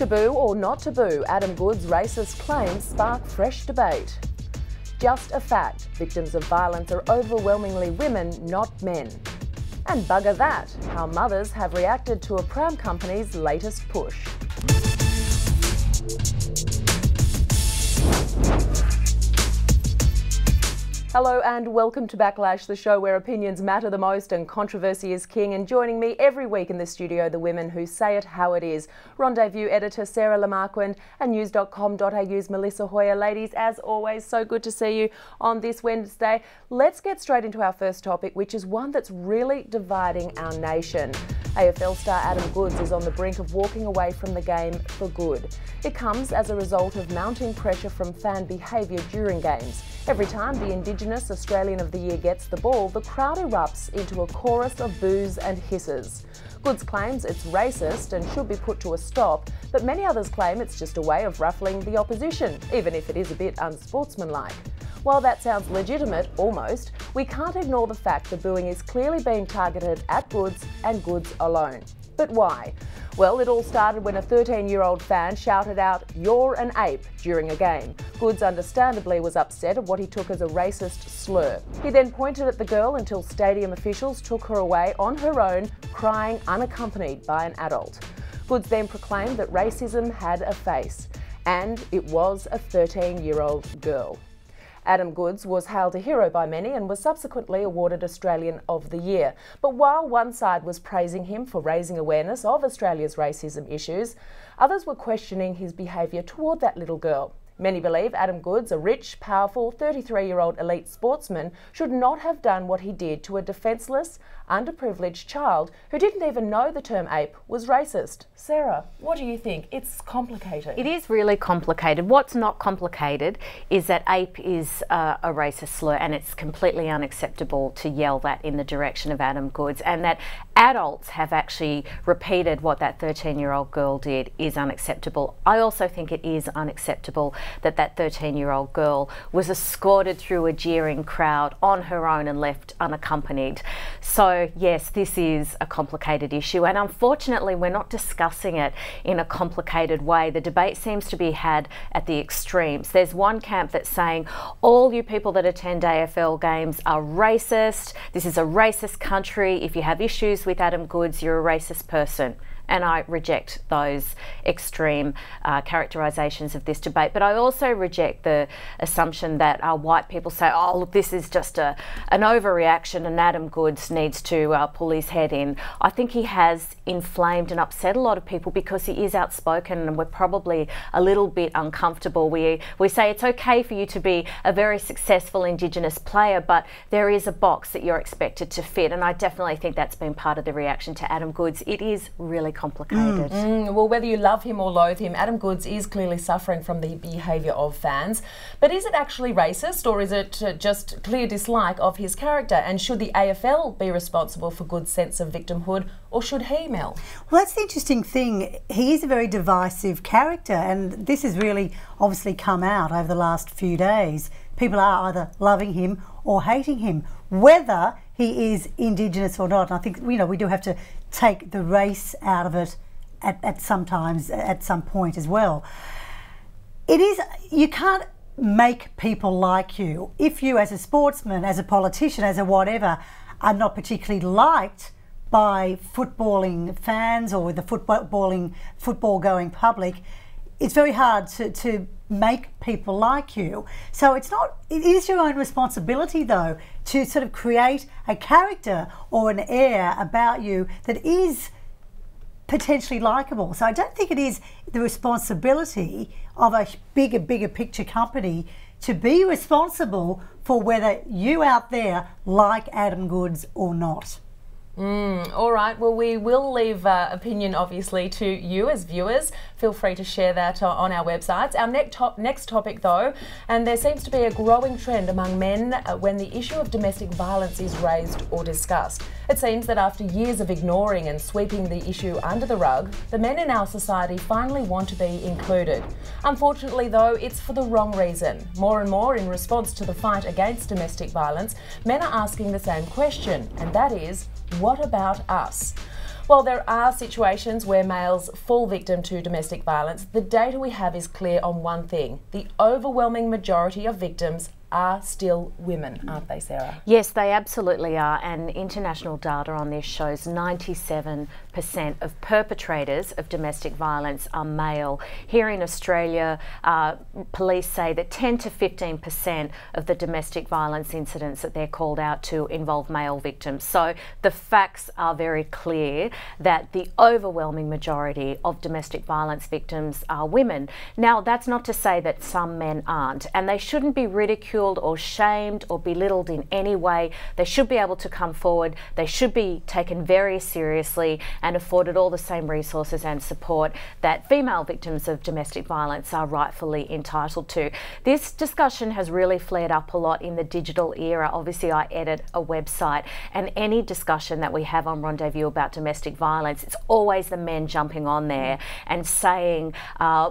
Taboo or not taboo, Adam Goodes' racist claims spark fresh debate. Just a fact, victims of violence are overwhelmingly women, not men. And bugger that, how mothers have reacted to a pram company's latest push. Hello and welcome to Backlash, the show where opinions matter the most and controversy is king. And joining me every week in the studio, the women who say it how it is. Rendezvous editor Sarah Lamarquand and news.com.au's Melissa Hoyer. Ladies, as always, so good to see you on this Wednesday. Let's get straight into our first topic, which is one that's really dividing our nation. AFL star Adam Goodes is on the brink of walking away from the game for good. It comes as a result of mounting pressure from fan behaviour during games. Every time the Indigenous Australian of the Year gets the ball, the crowd erupts into a chorus of boos and hisses. Goodes claims it's racist and should be put to a stop, but many others claim it's just a way of ruffling the opposition, even if it is a bit unsportsmanlike. While that sounds legitimate, almost, we can't ignore the fact the booing is clearly being targeted at Goodes and Goodes alone. But why? Well, it all started when a 13-year-old fan shouted out, "You're an ape," during a game. Goodes understandably was upset at what he took as a racist slur. He then pointed at the girl until stadium officials took her away on her own, crying unaccompanied by an adult. Goodes then proclaimed that racism had a face, and it was a 13-year-old girl. Adam Goodes was hailed a hero by many and was subsequently awarded Australian of the Year. But while one side was praising him for raising awareness of Australia's racism issues, others were questioning his behaviour toward that little girl. Many believe Adam Goodes, a rich, powerful 33-year-old elite sportsman, should not have done what he did to a defenceless, underprivileged child who didn't even know the term ape was racist. Sarah, what do you think? It's complicated. It is really complicated. What's not complicated is that ape is a racist slur, and it's completely unacceptable to yell that in the direction of Adam Goodes, and that adults have actually repeated what that 13-year-old girl did is unacceptable. I also think it is unacceptable that 13-year-old girl was escorted through a jeering crowd on her own and left unaccompanied. So yes, this is a complicated issue, and unfortunately we're not discussing it in a complicated way. The debate seems to be had at the extremes. There's one camp that's saying all you people that attend AFL games are racist. This is a racist country. If you have issues with Adam Goodes, you're a racist person. And I reject those extreme characterisations of this debate. But I also reject the assumption that white people say, oh, look, this is just an overreaction and Adam Goodes needs to pull his head in. I think he has inflamed and upset a lot of people because he is outspoken, and we're probably a little bit uncomfortable. We say it's okay for you to be a very successful Indigenous player, but there is a box that you're expected to fit. And I definitely think that's been part of the reaction to Adam Goodes. It is really complicated. Well, whether you love him or loathe him, Adam Goodes is clearly suffering from the behaviour of fans. But is it actually racist, or is it just clear dislike of his character? And should the AFL be responsible for Goodes' sense of victimhood, or should he, Mel? Well, that's the interesting thing. He is a very divisive character, and this has really obviously come out over the last few days. People are either loving him or hating him, whether he is Indigenous or not. And I think, you know, we do have to take the race out of it at some point as well. It is, you can't make people like you. If you as a sportsman, as a politician, as a whatever, are not particularly liked by footballing fans or the football-going public, it's very hard to make people like you. So it is your own responsibility though to sort of create a character or an air about you that is potentially likeable. So I don't think it is the responsibility of a bigger picture company to be responsible for whether you out there like Adam Goodes or not. All right, well, we will leave opinion obviously to you as viewers. Feel free to share that on our websites. Our next topic though, and there seems to be a growing trend among men when the issue of domestic violence is raised or discussed. It seems that after years of ignoring and sweeping the issue under the rug, the men in our society finally want to be included. Unfortunately though, it's for the wrong reason. More and more in response to the fight against domestic violence, men are asking the same question, and that is, what about us? While there are situations where males fall victim to domestic violence, the data we have is clear on one thing: the overwhelming majority of victims are still women, aren't they, Sarah? Yes, they absolutely are, and international data on this shows 97% of perpetrators of domestic violence are male. Here in Australia, police say that 10 to 15% of the domestic violence incidents that they're called out to involve male victims. So the facts are very clear that the overwhelming majority of domestic violence victims are women. Now, that's not to say that some men aren't, and they shouldn't be ridiculed or shamed or belittled in any way. They should be able to come forward. They should be taken very seriously and afforded all the same resources and support that female victims of domestic violence are rightfully entitled to. This discussion has really flared up a lot in the digital era. Obviously, I edit a website, and any discussion that we have on Rendezvous about domestic violence, it's always the men jumping on there and saying,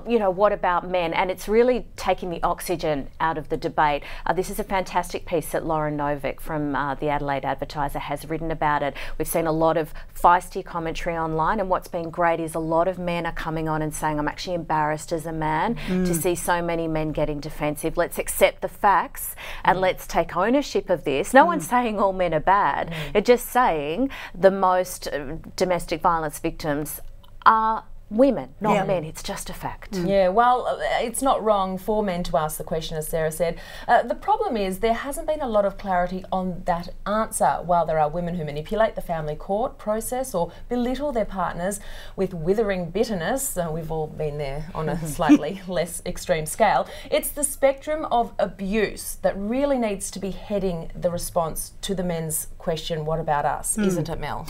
you know, what about men? And it's really taking the oxygen out of the debate. This is a fantastic piece that Lauren Novick from the Adelaide Advertiser has written about it. We've seen a lot of feisty commentary online, and what's been great is a lot of men are coming on and saying, I'm actually embarrassed as a man to see so many men getting defensive. Let's accept the facts and let's take ownership of this. No one's saying all men are bad. They're just saying the most domestic violence victims are women, not men. It's just a fact. Yeah, well, it's not wrong for men to ask the question, as Sarah said. The problem is there hasn't been a lot of clarity on that answer. While there are women who manipulate the family court process or belittle their partners with withering bitterness, we've all been there on a slightly less extreme scale, it's the spectrum of abuse that really needs to be heading the response to the men's question, what about us, isn't it, Mel?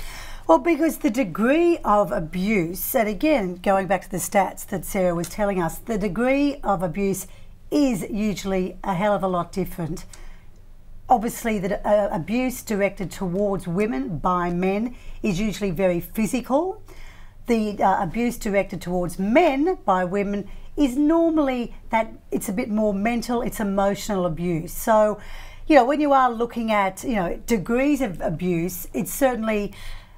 Well, because the degree of abuse, and again, going back to the stats that Sarah was telling us, the degree of abuse is usually a hell of a lot different. Obviously, the abuse directed towards women by men is usually very physical. The abuse directed towards men by women is normally that it's a bit more mental, it's emotional abuse. So, you know, when you are looking at, you know, degrees of abuse, it's certainly,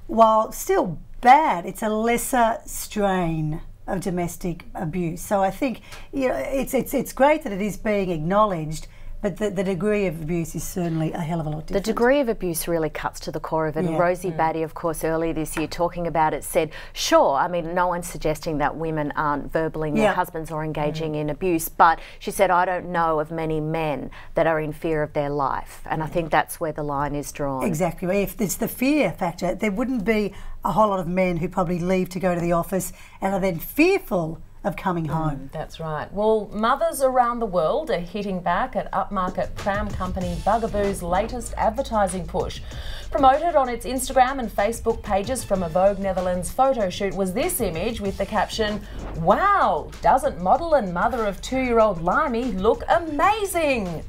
while still bad, it's a lesser strain of domestic abuse. So I think, you know, it's great that it is being acknowledged, but the degree of abuse is certainly a hell of a lot different. The degree of abuse really cuts to the core of it. And Rosie Batty, of course, earlier this year talking about it said, sure, I mean, no one's suggesting that women aren't verbaling their husbands or engaging in abuse, but she said, I don't know of many men that are in fear of their life. And I think that's where the line is drawn. Exactly. If it's the fear factor, there wouldn't be a whole lot of men who probably leave to go to the office and are then fearful of coming home. That's right. Well, mothers around the world are hitting back at upmarket pram company Bugaboo's latest advertising push. Promoted on its Instagram and Facebook pages from a Vogue Netherlands photo shoot was this image with the caption, "Wow, doesn't model and mother of 2-year-old Limey look amazing?"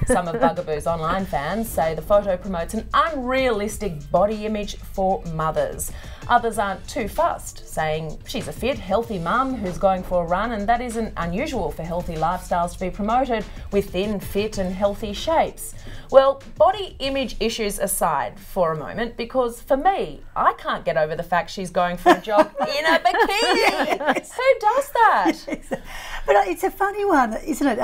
Some of Bugaboo's online fans say the photo promotes an unrealistic body image for mothers. Others aren't too fussed, saying she's a fit, healthy mum who's going for a run, and that isn't unusual for healthy lifestyles to be promoted with thin, fit and healthy shapes. Well, body image issues aside for a moment, because for me, I can't get over the fact she's going for a jog in a bikini. Yes. Who does that? Yes. But it's a funny one, isn't it?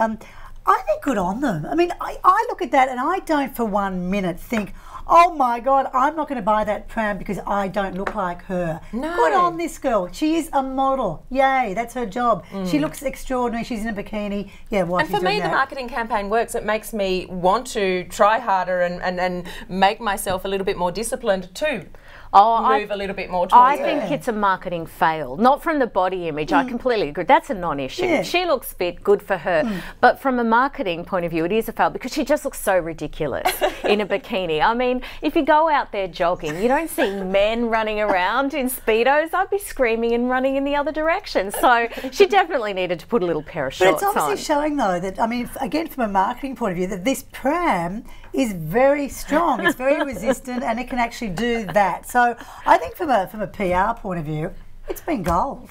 I think good on them. I mean, I look at that and I don't for 1 minute think, oh my God, I'm not going to buy that pram because I don't look like her. No. Good on this girl. She is a model. Yay, that's her job. She looks extraordinary. She's in a bikini. Yeah, why And for me, the marketing campaign works. It makes me want to try harder and make myself a little bit more disciplined too. Move a little bit more towards I think it's a marketing fail, not from the body image. I completely agree. That's a non-issue. Yeah. She looks fit, good for her. But from a marketing point of view, it is a fail because she just looks so ridiculous in a bikini. I mean, if you go out there jogging, you don't see men running around in Speedos. I'd be screaming and running in the other direction. So she definitely needed to put a little pair of shorts on. But it's obviously showing, though, that, I mean, again, from a marketing point of view, that this pram is very strong. It's very resistant and it can actually do that. So I think from a PR point of view, It's been gold.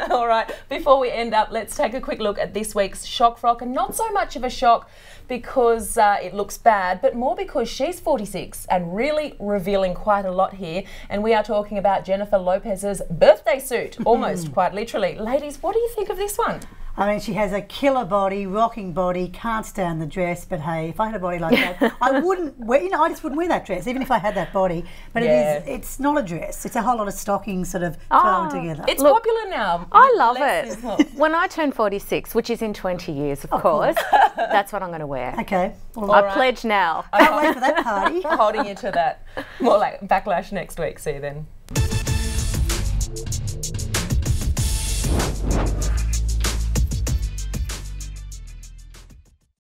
All right, before we end up, let's take a quick look at this week's shock frock, and not so much of a shock because it looks bad, but more because she's 46 and really revealing quite a lot here. And we are talking about Jennifer Lopez's birthday suit, almost quite literally. Ladies, what do you think of this one? I mean, she has a killer body, rocking body, can't stand the dress, but hey, if I had a body like that, I wouldn't wear, I just wouldn't wear that dress, even if I had that body. But it's not a dress. It's a whole lot of stockings sort of thrown together. It's popular now. I love it. When I turn 46, which is in 20 years, of course, that's what I'm going to wear. Okay. Well, I pledge now. I can't wait for that party. Holding you to that. More like Backlash next week. See you then.